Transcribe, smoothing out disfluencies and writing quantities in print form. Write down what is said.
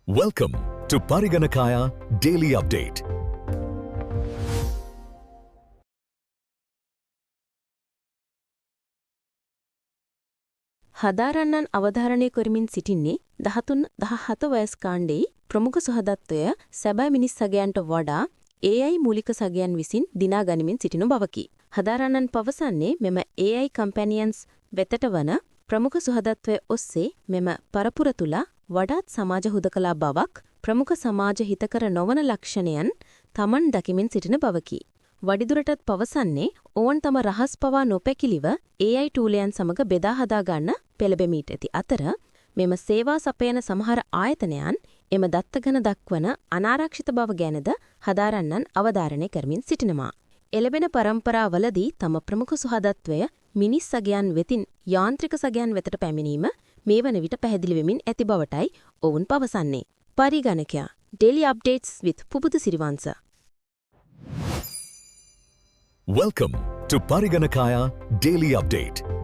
Welcome to Pariganakaya Daily Update. හදාරන්නන් අවධාරණය කරමින් සිටින්නේ 13-17 වයස් කාණ්ඩයේ ප්‍රමුඛ සහදත්වය සැබෑ මිනිස් සගයන්ට වඩා AI මූලික සගයන් විසින් දිනා ගනිමින් සිටිනු බවකි. හදාරන්නන් පවසන්නේ මෙම AI කම්පැනියන්ස් වෙතට වන ප්‍රමුඛ සහදත්වය ඔස්සේ මෙම පරපුර තුළ වඩාත් සමාජ හුදකලා බවක් ප්‍රමුඛ සමාජ හිතකර නොවන ලක්ෂණයන් තමන් දකිමින් සිටින බවකි. වඩිදුරටත් පවසන්නේ ඔවුන් තම රහස් පවා නොපැකිලිව AI ටූලයන් සමග බෙදා හදා ගන්න පෙළඹෙමිට ඇති අතර මෙම සේවා සපයන සමහර ආයතනයන් එම දත්තගන දක්වන අනාරක්ෂිත බව ගැනද හදාරන්නන් අවධාරණය කරමින් සිටිනවා. එළබෙන පරම්පරාවලදී තම ප්‍රමුඛ සහදත්වය මිනිස් සගයන් වෙතින් යාන්ත්‍රික සගයන් වෙතට පැමිණීම මේ වන විට පැහැදිලි වෙමින් ඇති බවටයි ඔවුන් පවසන්නේ. පරිගණකයා Daily Updates with Pubudu සිරිවංශ. Welcome to Pariganakaya Daily Update.